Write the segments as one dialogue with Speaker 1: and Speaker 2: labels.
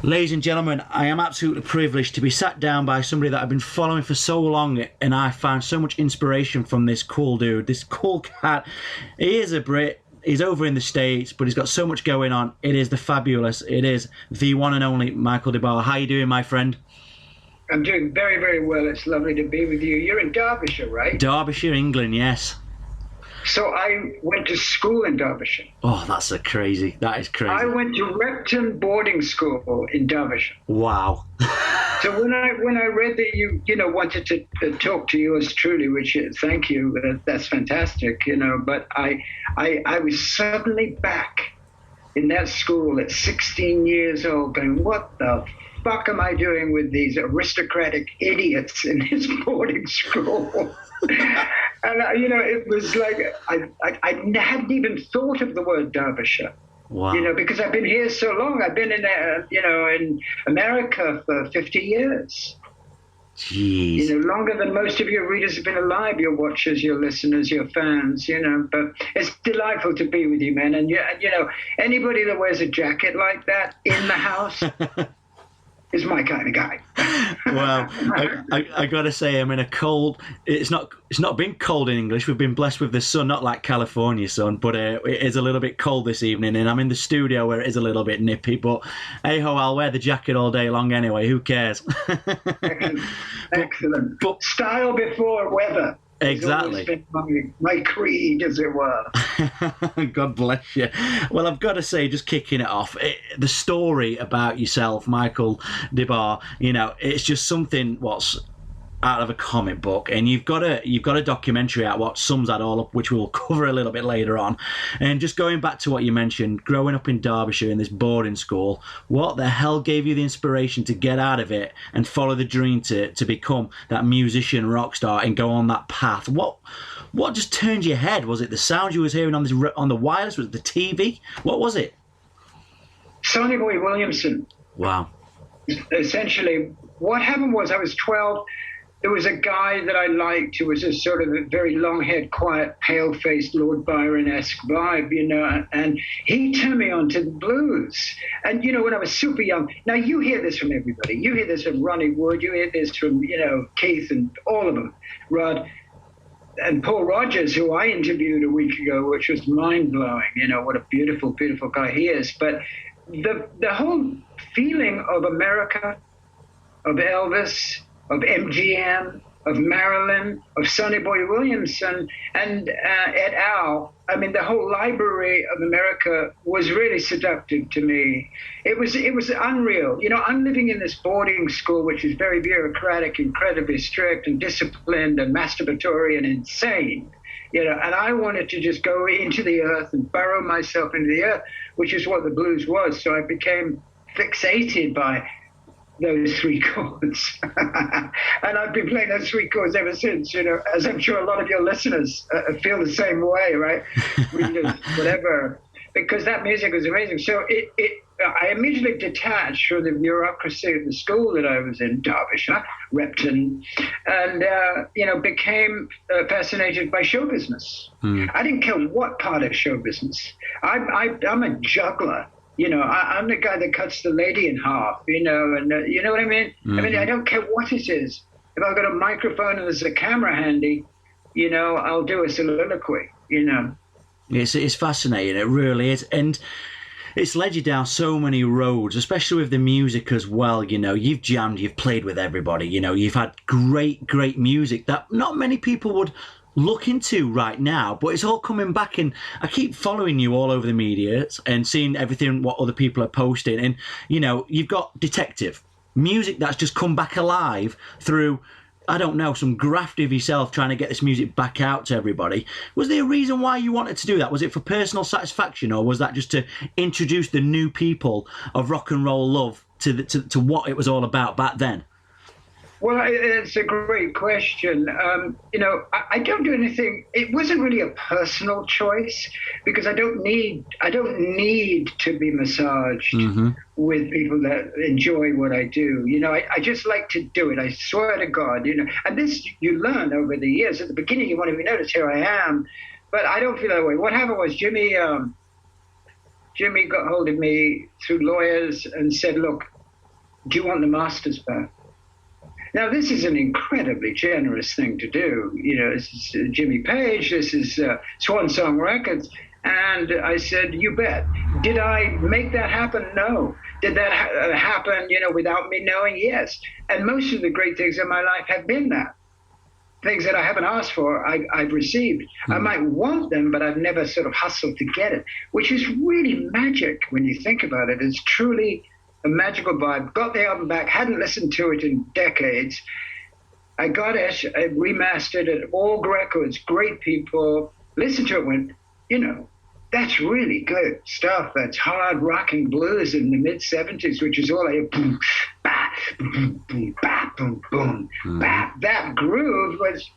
Speaker 1: Ladies and gentlemen, I am absolutely privileged to be sat down by somebody that I've been following for so long, and I found so much inspiration from this cool dude, this cool cat. He is a Brit. He's over in the States, but he's got so much going on. It is the fabulous, it is the one and only Michael Des Barres. How you doing, my friend?
Speaker 2: I'm doing very, very well. It's lovely to be with you. You're in Derbyshire, right?
Speaker 1: Derbyshire, England, yes. So
Speaker 2: I went to school in Derbyshire.
Speaker 1: Oh, that is crazy.
Speaker 2: I went to Repton boarding school in Derbyshire.
Speaker 1: Wow.
Speaker 2: So when I read that you wanted to talk to yours truly, which thank you, that's fantastic, but I was suddenly back in that school at 16 years old going, what the fuck am I doing with these aristocratic idiots in this boarding school? And, it was like I hadn't even thought of the word Derbyshire.
Speaker 1: Wow.
Speaker 2: Because I've been here so long. I've been in America for 50 years.
Speaker 1: Jeez.
Speaker 2: Longer than most of your readers have been alive, your watchers, your listeners, your fans, But it's delightful to be with you, man. And, anybody that wears a jacket like that in the house is my kind of guy.
Speaker 1: Well, I gotta say, I'm in a cold. It's not been cold in English. We've been blessed with the sun, not like California sun, but it is a little bit cold this evening, and I'm in the studio where it is a little bit nippy. But hey ho, I'll wear the jacket all day long anyway. Who cares?
Speaker 2: Excellent. But style before weather.
Speaker 1: Exactly.
Speaker 2: It's always been my creed, as it were.
Speaker 1: God bless you. Well, I've got to say, just kicking it off, the story about yourself, Michael Des Barres, it's just something what's out of a comic book, and you've got a documentary out what sums that all up, which we'll cover a little bit later on. And just going back to what you mentioned, growing up in Derbyshire in this boarding school, what the hell gave you the inspiration to get out of it and follow the dream to become that musician rock star and go on that path? What just turned your head? Was it the sound you was hearing on the wireless? Was it the TV? What was it?
Speaker 2: Sonny Boy Williamson.
Speaker 1: Wow.
Speaker 2: Essentially, what happened was I was 12. There was a guy that I liked who was a sort of a very long-haired, quiet, pale-faced Lord Byron-esque vibe, and he turned me on to the blues. And, when I was super young, now you hear this from everybody. You hear this from Ronnie Wood, you hear this from, Keith and all of them, Rod. And Paul Rogers, who I interviewed a week ago, which was mind-blowing, what a beautiful, beautiful guy he is. But the whole feeling of America, of Elvis, of MGM, of Marilyn, of Sonny Boy Williamson, and et al. I mean, the whole library of America was really seductive to me. It was unreal. I'm living in this boarding school, which is very bureaucratic, incredibly strict and disciplined and masturbatory and insane. And I wanted to just go into the earth and burrow myself into the earth, which is what the blues was. So I became fixated by those three chords. And I've been playing those three chords ever since, as I'm sure a lot of your listeners feel the same way, right? Readers, whatever, because that music was amazing. So I immediately detached from the bureaucracy of the school that I was in, Derbyshire, Repton, and, became fascinated by show business. I didn't care what part of show business. I'm a juggler. I'm the guy that cuts the lady in half, and you know what I mean? Mm-hmm. I mean, I don't care what it is. If I've got a microphone and there's a camera handy, I'll do a soliloquy,
Speaker 1: It's fascinating, it really is. And it's led you down so many roads, especially with the music as well. You've jammed, you've played with everybody, you've had great, great music that not many people would look into right now, but it's all coming back, and I keep following you all over the media and seeing everything what other people are posting, and you've got detective music that's just come back alive through, I don't know, some graft of yourself trying to get this music back out to everybody. Was there a reason why you wanted to do that? Was it for personal satisfaction, or was that just to introduce the new people of rock and roll love to what it was all about back then?
Speaker 2: Well, it's a great question. I don't do anything. It wasn't really a personal choice because I don't need to be massaged with people that enjoy what I do. I just like to do it. I swear to God, and this you learn over the years. At the beginning, you want to be noticed. Here I am, but I don't feel that way. What happened was Jimmy got hold of me through lawyers and said, look, do you want the masters back? Now, this is an incredibly generous thing to do. This is Jimmy Page, this is Swan Song Records. And I said, you bet. Did I make that happen? No. Did that happen, without me knowing? Yes. And most of the great things in my life have been that. Things that I haven't asked for, I've received. I might want them, but I've never sort of hustled to get it, which is really magic when you think about it. It's truly a magical vibe. Got the album back, hadn't listened to it in decades. I got it, I remastered it, all records, great people. Listened to it, went, that's really good stuff. That's hard rock and blues in the mid-'70s, which is all like boom, ba, boom, boom, ba, boom, boom, ba. That groove was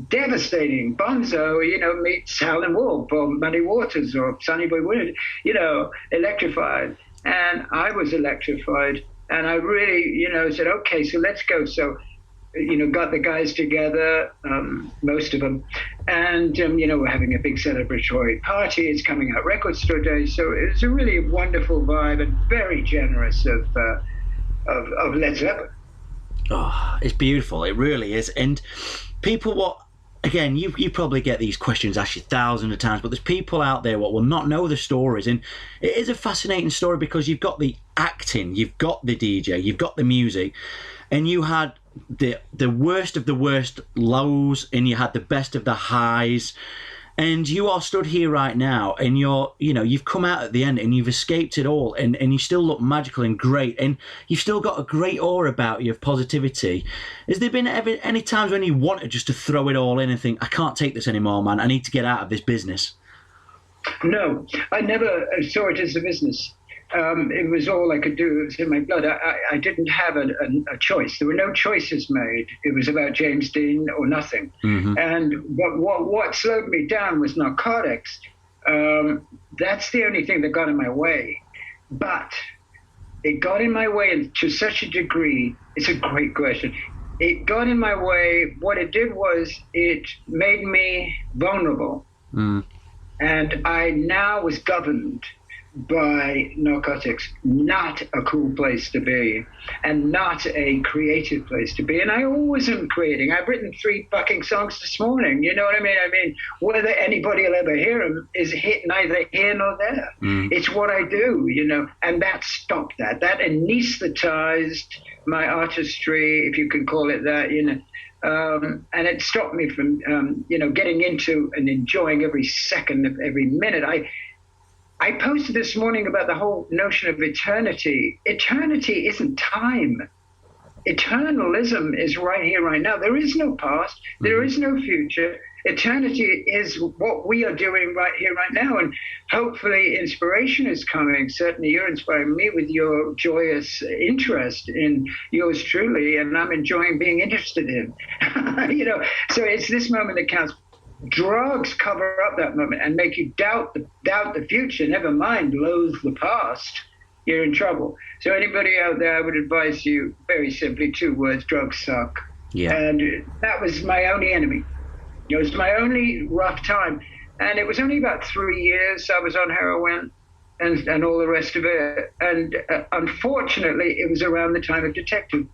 Speaker 2: devastating. Bonzo, meets Howlin' Wolf or Muddy Waters or Sonny Boy Williams, electrified. And I was electrified. And I really, said, okay, so let's go. So, got the guys together, most of them, and, we're having a big celebratory party. It's coming out Record Store Day. So it's a really wonderful vibe and very generous of Led Zeppelin.
Speaker 1: Oh, it's beautiful. It really is. And people, again, you probably get these questions asked you thousands of times, but there's people out there what will not know the stories. And it is a fascinating story because you've got the acting, you've got the DJ, you've got the music, and you had the worst of the worst lows and you had the best of the highs, and you are stood here right now and you've come out at the end and you've escaped it all, and you still look magical and great, and you've still got a great aura about you of positivity. Has there been ever any times when you wanted just to throw it all in and think, I can't take this anymore, man, I need to get out of this business?
Speaker 2: No, I never saw it as a business. It was all I could do. It was in my blood. I didn't have a choice. There were no choices made. It was about James Dean or nothing. Mm-hmm. And what slowed me down was narcotics. That's the only thing that got in my way. But it got in my way to such a degree. It's a great question. It got in my way. What it did was it made me vulnerable. Mm. And I now was governed by narcotics. Not a cool place to be, and not a creative place to be. And I always am creating. I've written 3 fucking songs this morning. You know what I mean? I mean, whether anybody will ever hear them is neither here nor there. Mm. It's what I do, and that stopped that. That anesthetized my artistry, if you can call it that, and it stopped me from, getting into and enjoying every second of every minute. I posted this morning about the whole notion of eternity. Eternity isn't time. Eternalism is right here, right now. There is no past. There is no future. Eternity is what we are doing right here, right now. And hopefully inspiration is coming. Certainly you're inspiring me with your joyous interest in yours truly. And I'm enjoying being interested in, so it's this moment that counts. Drugs cover up that moment and make you doubt the future, never mind loathe the past. You're in trouble. So anybody out there, I would advise you very simply 2 words: drugs suck. Yeah. And that was my only enemy. It was my only rough time. And it was only about 3 years I was on heroin and all the rest of it. And unfortunately, it was around the time of Detective.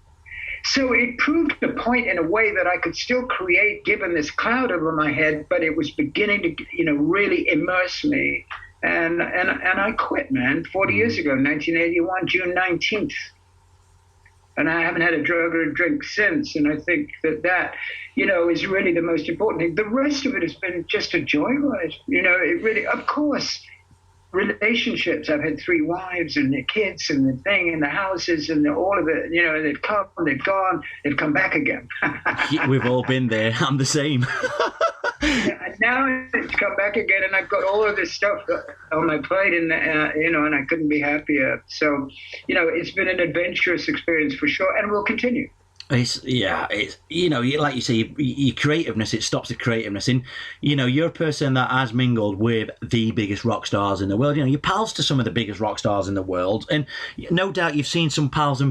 Speaker 2: So it proved a point in a way that I could still create given this cloud over my head, but it was beginning to, really immerse me. And I quit, man, 40 years ago, 1981, June 19th. And I haven't had a drug or a drink since. And I think that is really the most important thing. The rest of it has been just a joyride. It really, of course, relationships. I've had 3 wives and the kids and the thing and the houses and all of it. They've come, they've gone, they've come back again.
Speaker 1: We've all been there. I'm the same.
Speaker 2: And now it's come back again, and I've got all of this stuff on my plate, and and I couldn't be happier. So, it's been an adventurous experience for sure, and will continue.
Speaker 1: It's like you say, your creativeness, it stops the creativeness. And, you're a person that has mingled with the biggest rock stars in the world. You're pals to some of the biggest rock stars in the world. And no doubt you've seen some pals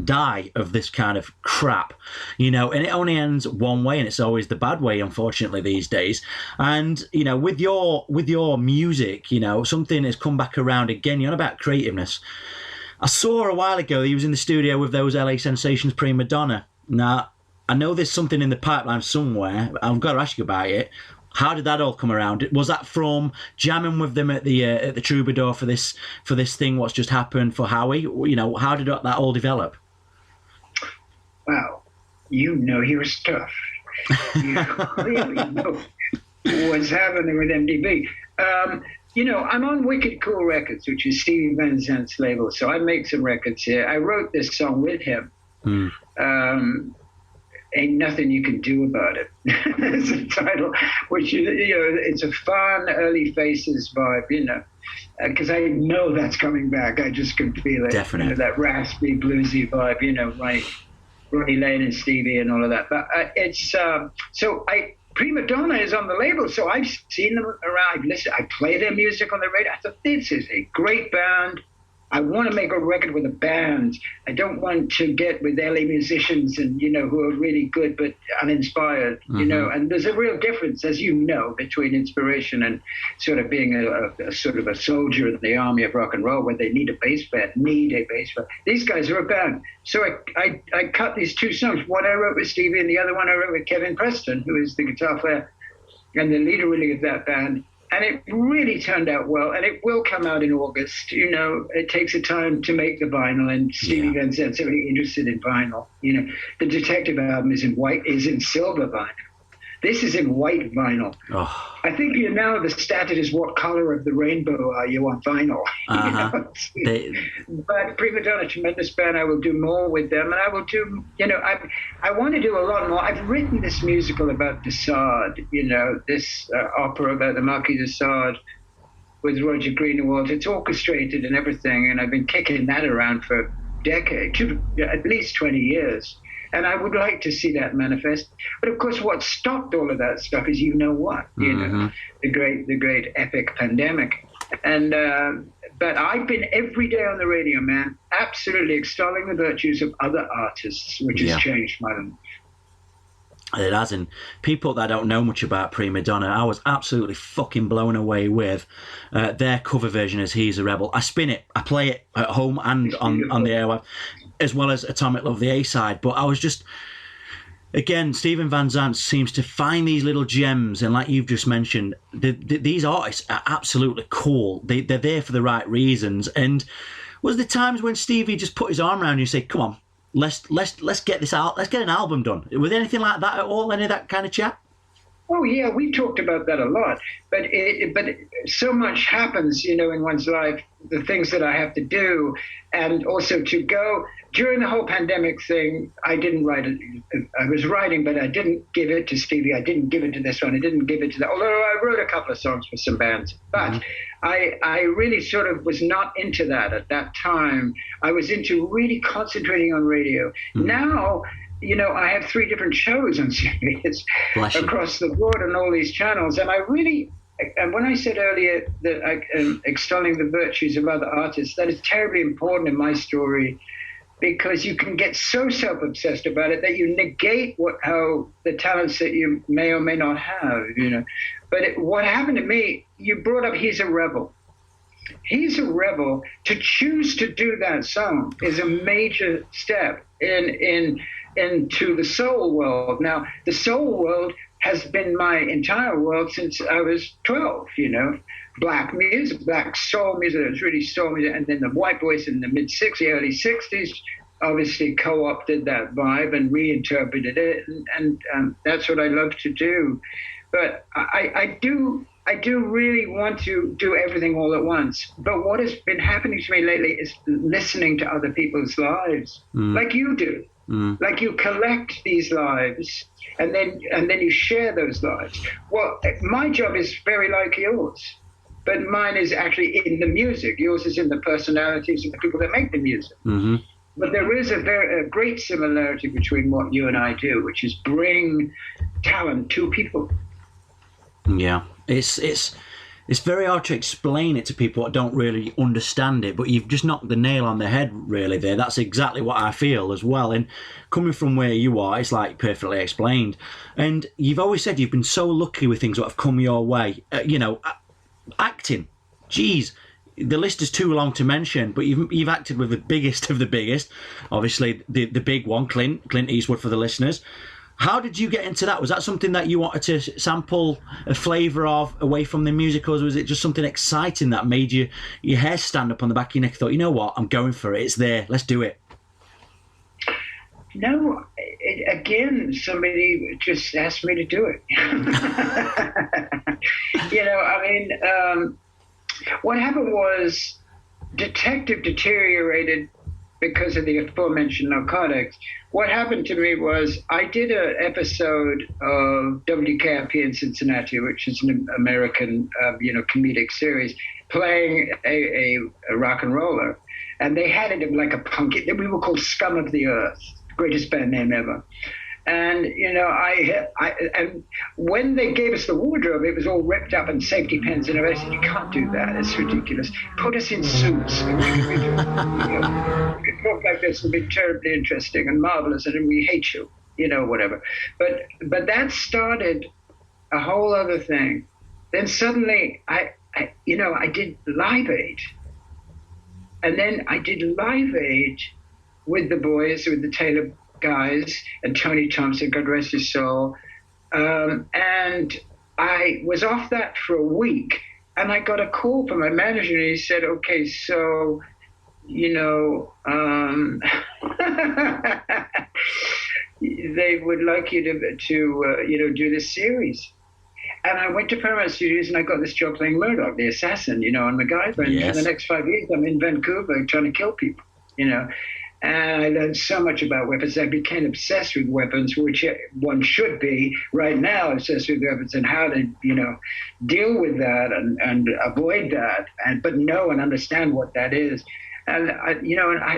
Speaker 1: die of this kind of crap, and it only ends one way, and it's always the bad way, unfortunately, these days. And, with your music, something has come back around again. You're on about creativeness. I saw a while ago he was in the studio with those LA Sensations prima donna. Now, I know there's something in the pipeline somewhere. I've got to ask you about it. How did that all come around? Was that from jamming with them at the Troubadour for this thing? What's just happened for Howie? You know, how did that all develop?
Speaker 2: Wow, you know your stuff. You really know what's happening with MDB. You know, I'm on Wicked Cool Records, which is Stevie Van Zandt's label, so I make some records here. I wrote this song with him. Ain't Nothing You Can Do About It. It's a title, which, you know, it's a fun early Faces vibe, you know, because I know that's coming back. I just can feel it.
Speaker 1: Definitely.
Speaker 2: You know, that raspy, bluesy vibe, you know, like Ronnie Lane and Stevie and all of that. But Prima Donna is on the label, so I've seen them around. Listen, I play their music on the radio. I thought, this is a great band. I want to make a record with a band. I don't want to get with LA musicians and, you know, who are really good but uninspired, you know. And there's a real difference, as you know, between inspiration and sort of being a sort of a soldier in the army of rock and roll, where they need a bass band. These guys are a band. So I cut these two songs. One I wrote with Stevie and the other one I wrote with Kevin Preston, who is the guitar player and the leader really of that band. And it really turned out well, and it will come out in August. You know, it takes a time to make the vinyl, and Stevie Van Zandt's really interested in vinyl. You know, the Detective album is in silver vinyl. This is in white vinyl.
Speaker 1: Oh.
Speaker 2: I think you know the status is what color of the rainbow are you on vinyl. You know? But Prima Donna, tremendous band. I will do more with them, and I will do, you know, I want to do a lot more. I've written this musical about de Sade, you know, this opera about the Marquis de Sade with Roger Greenawalt. It's orchestrated and everything, and I've been kicking that around for a decade, at least 20 years. And I would like to see that manifest. But of course, what stopped all of that stuff is, you know what, you know, the great epic pandemic. And but I've been every day on the radio, man, absolutely extolling the virtues of other artists, which has changed my life.
Speaker 1: It has, and people that don't know much about Prima Donna, I was absolutely fucking blown away with their cover version as He's a Rebel. I spin it, I play it at home and on the airwave, as well as Atomic Love, the A-side. But I was just, again, Stephen Van Zandt seems to find these little gems, and like you've just mentioned, these artists are absolutely cool. They're there for the right reasons. And was there times when Stevie just put his arm around you and said, come on, let's get this out, let's get an album done? Was there anything like that at all, any of that kind of chat?
Speaker 2: Oh yeah, we talked about that a lot, but so much happens, you know, in one's life, the things that I have to do, and also to go during the whole pandemic thing. I didn't write it. I was writing, but I didn't give it to Stevie. I didn't give it to this one. I didn't give it to that. Although I wrote a couple of songs for some bands, but I really sort of was not into that at that time. I was into really concentrating on radio. Now, you know, I have 3 different shows on CBS across the board on all these channels. And and when I said earlier that I am extolling the virtues of other artists, that is terribly important in my story, because you can get so self-obsessed about it that you negate the talents that you may or may not have, you know. But what happened to me, you brought up He's a Rebel. He's a Rebel. To choose to do that song is a major step into the soul world. Now, the soul world has been my entire world since I was 12, you know. Black music, black soul music, it was really soul music. And then the white boys in the early 60s obviously co-opted that vibe and reinterpreted it. And that's what I love to do. But I do really want to do everything all at once. But what has been happening to me lately is listening to other people's lives, like you do. Like you collect these lives and then you share those lives. Well, my job is very like yours, but mine is actually in the music. Yours is in the personalities of the people that make the music. But there is a great similarity between what you and I do, which is bring talent to people.
Speaker 1: Yeah, it's very hard to explain it to people that don't really understand it, but you've just knocked the nail on the head really there. That's exactly what I feel as well. And coming from where you are, it's like perfectly explained. And you've always said you've been so lucky with things that have come your way. You know, acting, geez, the list is too long to mention, but you've acted with the biggest of the biggest, obviously the big one, Clint Eastwood for the listeners. How did you get into that? Was that something that you wanted to sample a flavour of away from the musicals, or was it just something exciting that made your hair stand up on the back of your neck? Thought, you know what, I'm going for it. It's there. Let's do it.
Speaker 2: No, again, somebody just asked me to do it. What happened was Detective deteriorated because of the aforementioned narcotics. What happened to me was I did an episode of WKRP in Cincinnati, which is an American, comedic series, playing a rock and roller. And they had it like a punk. We were called Scum of the Earth, greatest band name ever. And, and when they gave us the wardrobe, it was all ripped up and safety pins. And I said, you can't do that. It's ridiculous. Put us in suits. And we could talk like this and be terribly interesting and marvelous. And we hate you, whatever. But that started a whole other thing. Then suddenly I did Live Aid. And then I did Live Aid with the boys, with the Taylor guys, and Tony Thompson, God rest his soul. And I was off that for a week, and I got a call from my manager, and he said, okay, so, they would like you to do this series. And I went to Paramount Studios, and I got this job playing Murdoc, the assassin, on MacGyver. And for the next 5 years, I'm in Vancouver trying to kill people, And I learned so much about weapons. I became obsessed with weapons, which one should be right now, obsessed with weapons and how to, deal with that and avoid that, but know and understand what that is. And,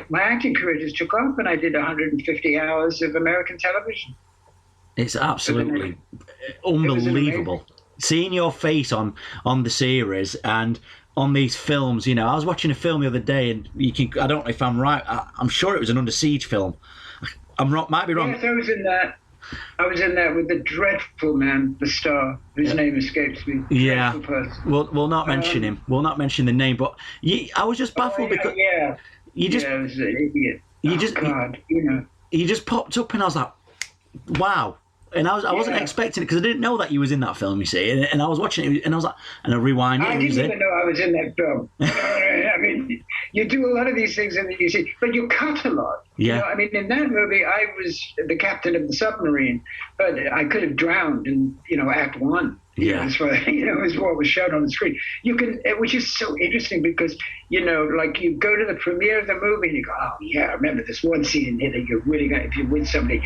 Speaker 2: my acting career just took off, and I did 150 hours of American television.
Speaker 1: It's absolutely unbelievable. Seeing your face on the series and on these films, I was watching a film the other day, and I don't know if I'm right, I'm sure it was an Under Siege film. I'm wrong, might be wrong.
Speaker 2: Yes, I was in that. With the dreadful man, the star, whose name escapes me.
Speaker 1: Yeah, we'll not mention him. We'll not mention the name, but I was just baffled because you just,
Speaker 2: I was an idiot.
Speaker 1: You just popped up, and I was like, wow. And I wasn't expecting it, because I didn't know that you was in that film, you see. And I was watching it, and I was like, and I rewind it.
Speaker 2: I didn't even know I was in that film. I mean, you do a lot of these things, and you see, but you cut a lot.
Speaker 1: Yeah.
Speaker 2: In that movie, I was the captain of the submarine, but I could have drowned in, Act One.
Speaker 1: Yeah.
Speaker 2: As what was shown on the screen. You can, which is so interesting because, like you go to the premiere of the movie and you go, oh yeah, I remember this one scene in here that you're really going to, if you're with somebody,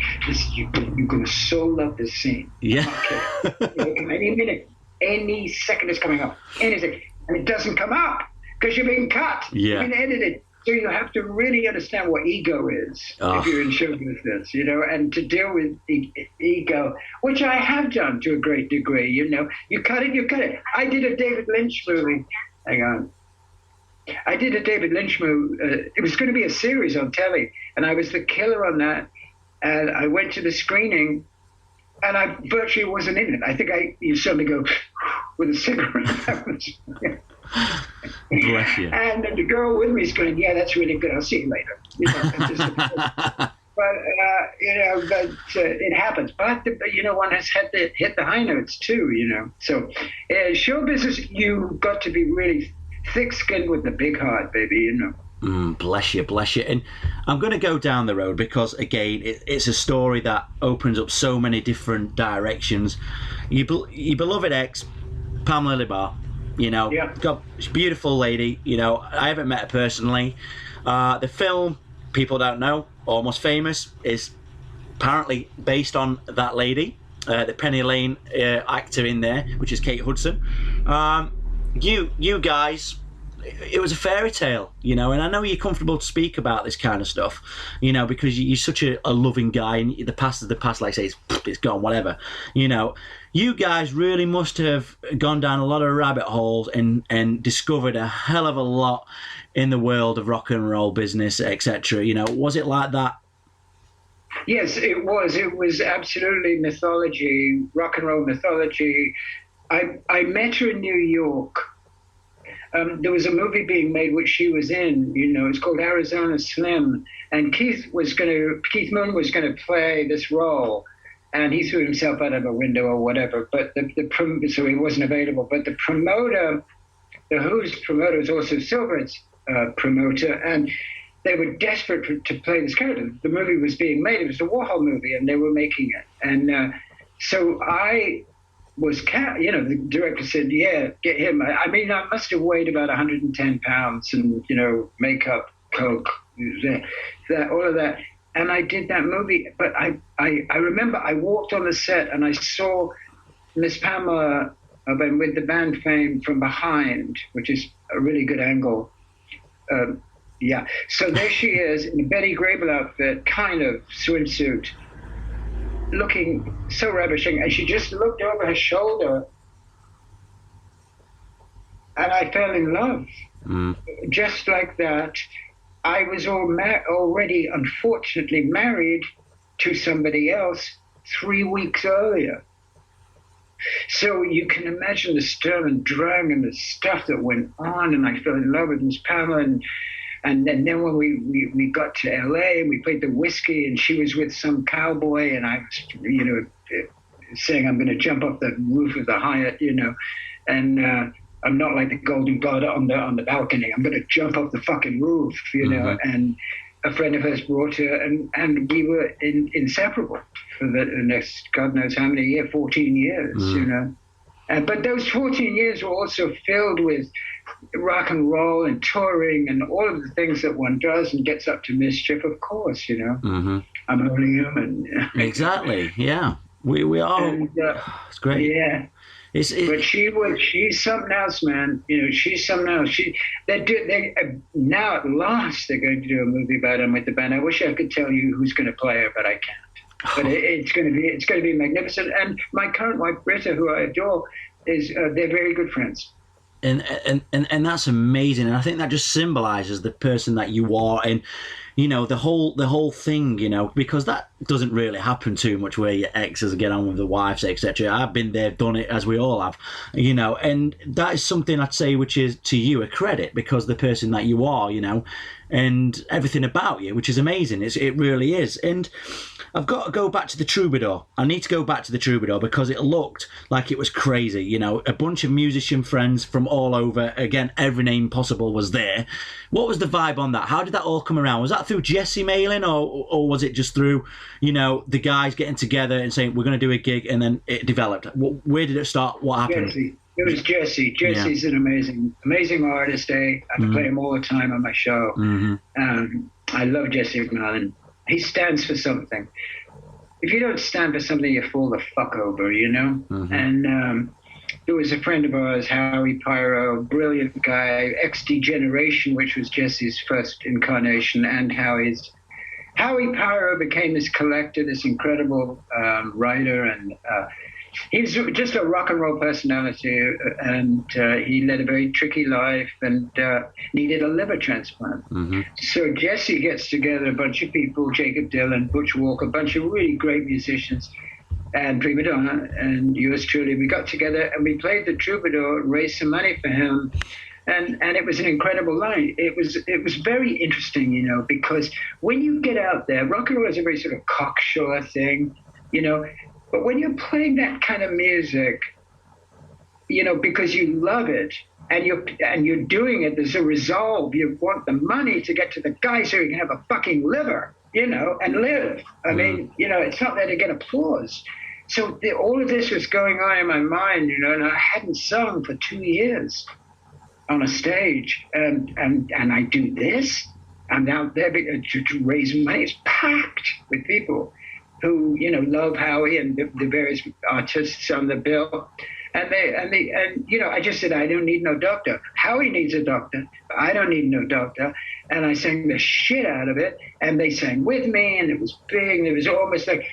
Speaker 2: you're going to so love this scene.
Speaker 1: Yeah.
Speaker 2: Okay. Any second is coming up. Anything. And it doesn't come up because you're being cut.
Speaker 1: Yeah.
Speaker 2: You've been edited. So you have to really understand what ego is if you're in show business, and to deal with ego, which I have done to a great degree, You cut it. I did a David Lynch movie. Hang on. I did a David Lynch movie. It was going to be a series on telly, and I was the killer on that. And I went to the screening, and I virtually wasn't in it. I think you saw me go with a cigarette.
Speaker 1: Bless you. And
Speaker 2: the girl with me is going, yeah, that's really good. I'll see you later. But it happens. But one has had to hit the high notes too. So show business, you got to be really thick-skinned with the big heart, baby.
Speaker 1: Bless you. And I'm going to go down the road because, again, it's a story that opens up so many different directions. Your beloved ex, Pamela Des Barres. She's a beautiful lady. I haven't met her personally. The film, people don't know, Almost Famous, is apparently based on that lady, the Penny Lane actor in there, which is Kate Hudson. You guys, it was a fairy tale, and I know you're comfortable to speak about this kind of stuff, because you're such a loving guy, and the past is the past, like I say, it's gone, whatever, You guys really must have gone down a lot of rabbit holes and discovered a hell of a lot in the world of rock and roll business, etc. Was it like that?
Speaker 2: Yes, it was. It was absolutely mythology, rock and roll mythology. I met her in New York. there was a movie being made which she was in. It's called Arizona Slim, and Keith Moon was going to play this role, and he threw himself out of a window or whatever. But so he wasn't available. But the promoter, the Who's promoter, was also Silver's promoter, and they were desperate to play this character. The movie was being made. It was a Warhol movie, and they were making it. And so I was, the director said, yeah, get him. I mean, I must have weighed about 110 pounds and, makeup, coke, all of that. And I did that movie. But I remember I walked on the set and I saw Miss Pamela with the band Fame from behind, which is a really good angle. Yeah, so there she is in a Betty Grable outfit, kind of swimsuit, looking so ravishing, and she just looked over her shoulder, and I fell in love. Just like that. I was already, unfortunately, married to somebody else 3 weeks earlier. So you can imagine the stir and drag and the stuff that went on, and I fell in love with Miss Pamela, and then when we got to LA and we played the Whiskey, and she was with some cowboy, and I was, saying I'm going to jump off the roof of the Hyatt, and I'm not like the Golden God on the balcony. I'm going to jump off the fucking roof, and a friend of hers brought her, and we were inseparable for the next God knows how many years, 14 years, But those 14 years were also filled with rock and roll and touring and all of the things that one does and gets up to mischief, of course, I'm only human.
Speaker 1: Exactly, yeah. We are. And, it's great.
Speaker 2: Yeah. But she's something else, man. She's something else. They now at last they're going to do a movie about him with the band. I wish I could tell you who's going to play her, but I can't. But it's going to be magnificent. And my current wife Britta, who I adore, they're very good friends.
Speaker 1: And that's amazing, and I think that just symbolizes the person that you are, and the whole thing, because that doesn't really happen too much, where your exes get on with the wives, etc. I've been there, done it, as we all have, and that is something I'd say which is to you a credit, because the person that you are, and everything about you, which is amazing. It really is. And I've got to go back to the Troubadour. I need to go back to the Troubadour because it looked like it was crazy. A bunch of musician friends from all over. Again, every name possible was there. What was the vibe on that? How did that all come around? Was that through Jesse mailing, or was it just through, the guys getting together and saying, we're going to do a gig, and then it developed? Where did it start? What happened?
Speaker 2: Jesse. It was Jesse. Jesse's an amazing artist. I play him all the time on my show. I love Jesse McMillan. He stands for something. If you don't stand for something, you fall the fuck over, And there was a friend of ours, Howie Pyro, brilliant guy, ex-Degeneration, which was Jesse's first incarnation, and Howie Pyro became this collector, this incredible writer, and he was just a rock and roll personality, and he led a very tricky life and needed a liver transplant. So Jesse gets together a bunch of people, Jacob Dylan, Butch Walker, a bunch of really great musicians, and Prima Donna, and yours truly. We got together and we played the Troubadour, raised some money for him, and it was an incredible night. It was very interesting, because when you get out there, rock and roll is a very sort of cocksure thing, But when you're playing that kind of music, because you love it and you're doing it, there's a resolve. You want the money to get to the guy so you can have a fucking liver, and live. I mean, it's not there to get applause. So all of this was going on in my mind, and I hadn't sung for 2 years on a stage, and I do this. I'm out there to raise money. It's packed with people who love Howie and the various artists on the bill, and I just said, I don't need no doctor. Howie needs a doctor, but I don't need no doctor. And I sang the shit out of it, and they sang with me, and it was big, and it was almost like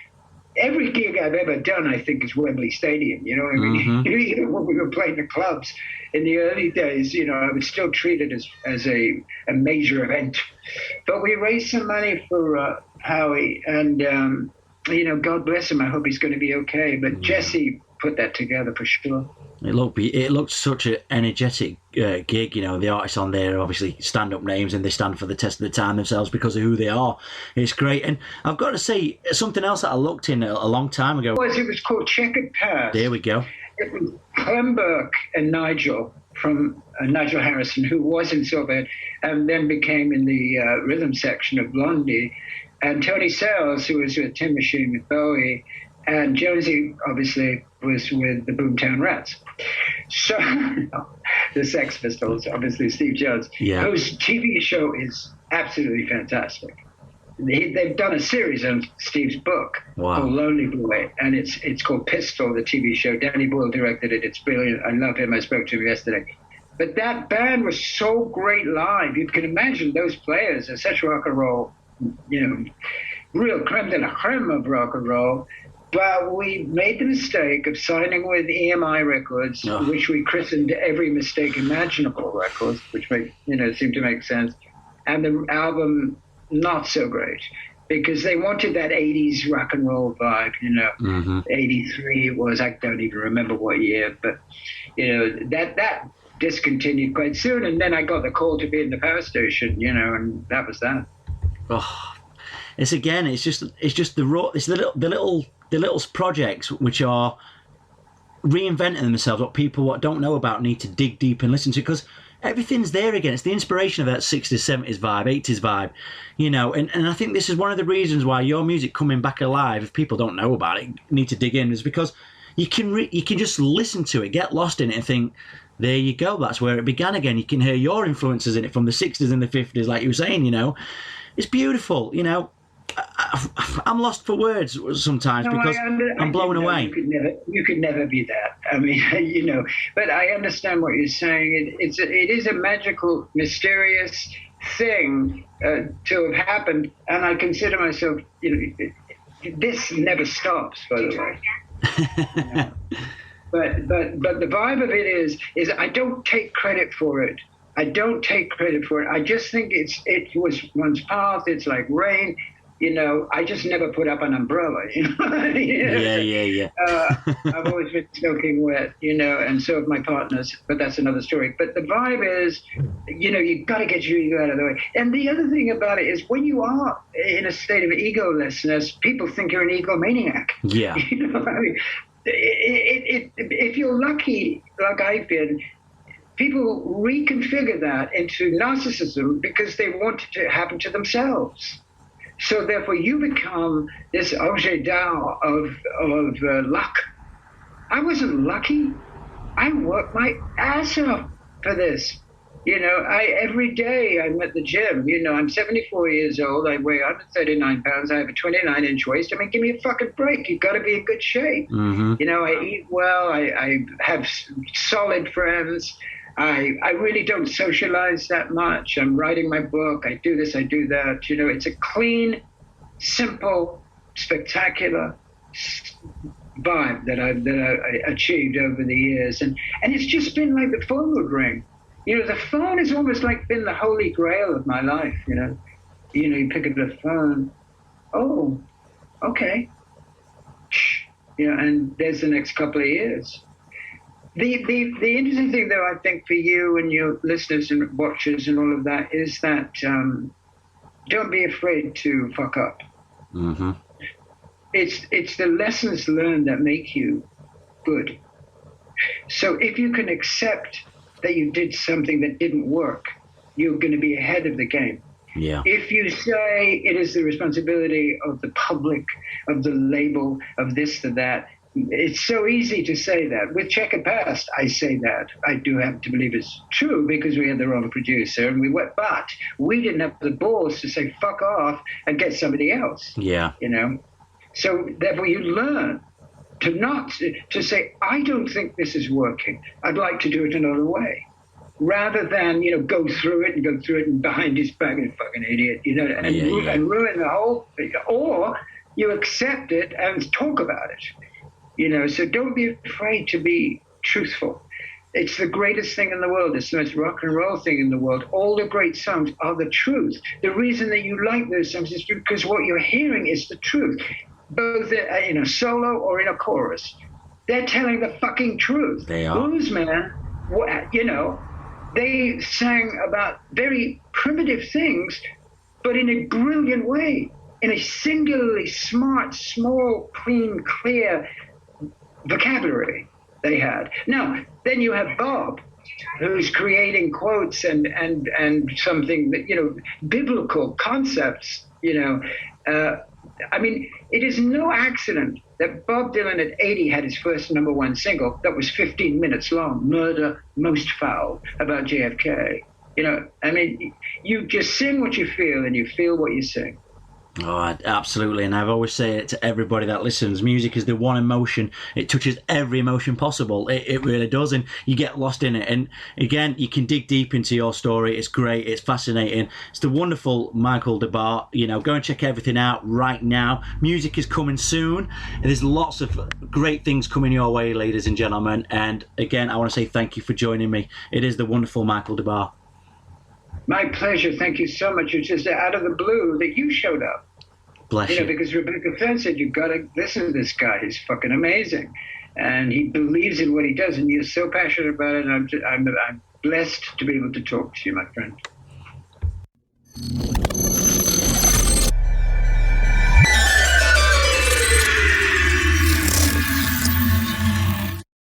Speaker 2: every gig I've ever done, I think, is Wembley Stadium. I mean, even when we were playing the clubs in the early days, I would still treat it as a major event. But we raised some money for Howie, and God bless him. I hope he's going to be okay. But Jesse put that together for sure.
Speaker 1: It looked such an energetic gig. You know, the artists on there are obviously stand-up names, and they stand for the test of the time themselves because of who they are. It's great. And I've got to say, something else that I looked in a long time ago.
Speaker 2: It was called Checkered Past.
Speaker 1: There we go.
Speaker 2: It was Clem Burke and Nigel from Nigel Harrison, who was in Silverhead and then became in the rhythm section of Blondie, and Tony Sales, who was with Tin Machine with Bowie, and Josie obviously was with the Boomtown Rats. So the Sex Pistols, obviously Steve Jones, whose TV show is absolutely fantastic. They've done a series on Steve's book called Lonely Boy, and it's called Pistol, the TV show. Danny Boyle directed it. It's brilliant. I love him. I spoke to him yesterday. But that band was so great live. You can imagine those players are such rock and roll, you know, real creme de la creme of rock and roll. But we made the mistake of signing with EMI Records, which we christened Every Mistake Imaginable Records, which seemed to make sense. And the album, not so great, because they wanted that 80s rock and roll vibe, 83 it was, I don't even remember what year, but, that discontinued quite soon. And then I got the call to be in the power station, and that was that.
Speaker 1: Oh, it's just the little projects which are reinventing themselves, what people don't know about need to dig deep and listen to, because everything's there again. It's the inspiration of that 60s, 70s vibe, 80s vibe, and I think this is one of the reasons why your music coming back alive, if people don't know about it, need to dig in, is because you can just listen to it, get lost in it and think, there you go, that's where it began again. You can hear your influences in it from the 60s and the 50s, like you were saying, It's beautiful, I'm lost for words sometimes because I'm blown away.
Speaker 2: You could never be that. I mean, but I understand what you're saying. It is a magical, mysterious thing to have happened, and I consider myself, this never stops, by the way. But the vibe of it is I don't take credit for it. I just think it was one's path. It's like rain. I just never put up an umbrella,
Speaker 1: Yeah.
Speaker 2: I've always been soaking wet, and so have my partners, but that's another story. But the vibe is, you've got to get your ego out of the way. And the other thing about it is when you are in a state of egolessness, people think you're an egomaniac.
Speaker 1: Yeah.
Speaker 2: If you're lucky, like I've been, people reconfigure that into narcissism because they want it to happen to themselves. So therefore, you become this objet d'art of luck. I wasn't lucky. I worked my ass off for this. Every day I'm at the gym. I'm 74 years old. I weigh 139 pounds. I have a 29-inch waist. I mean, give me a fucking break. You've got to be in good shape.
Speaker 1: Mm-hmm.
Speaker 2: I eat well. I have solid friends. I really don't socialize that much. I'm writing my book. I do this, I do that. It's a clean, simple, spectacular vibe that I achieved over the years. And it's just been like the phone would ring. The phone has almost like been the holy grail of my life, You pick up the phone. Oh, okay. And there's the next couple of years. The interesting thing, though, I think for you and your listeners and watchers and all of that is that don't be afraid to fuck up.
Speaker 1: Mm-hmm.
Speaker 2: It's the lessons learned that make you good. So if you can accept that you did something that didn't work, you're going to be ahead of the game.
Speaker 1: Yeah.
Speaker 2: If you say it is the responsibility of the public, of the label, of this, or that, it's so easy to say that. With Checkered Past, I say that. I do have to believe it's true because we had the wrong producer, and but we didn't have the balls to say fuck off and get somebody else.
Speaker 1: Yeah.
Speaker 2: So therefore, you learn to say, I don't think this is working. I'd like to do it another way, rather than go through it and behind his back, and fucking idiot, and ruin the whole thing. Or you accept it and talk about it. So don't be afraid to be truthful. It's the greatest thing in the world. It's the most rock and roll thing in the world. All the great songs are the truth. The reason that you like those songs is because what you're hearing is the truth, both in a solo or in a chorus. they're telling the fucking truth.
Speaker 1: They are.
Speaker 2: Bluesmen, you know, they sang about very primitive things, but in a brilliant way, in a singularly smart, small, clean, clear vocabulary they had. Now, then you have Bob, who's creating quotes and something that, you know, biblical concepts, you know. I mean, it is no accident that Bob Dylan at 80 had his first #1 single that was 15 minutes long, Murder Most Foul, about JFK. You know, I mean, you just sing what you feel and you feel what you sing.
Speaker 1: Oh, absolutely. And I've always said it to everybody that listens. Music is the one emotion. It touches every emotion possible. It really does. And you get lost in it. And again, you can dig deep into your story. It's great. It's fascinating. It's the wonderful Michael Des Barres. You know, go and check everything out right now. Music is coming soon. And there's lots of great things coming your way, ladies and gentlemen. And again, I want to say thank you for joining me. It is the wonderful Michael Des Barres.
Speaker 2: My pleasure. Thank you so much. It's just out of the blue that you showed up.
Speaker 1: Bless you.
Speaker 2: Know, because Rebecca Fenn said, you've got to listen to this guy. He's fucking amazing. And he believes in what he does. And you're so passionate about it. And I'm blessed to be able to talk to you, my friend.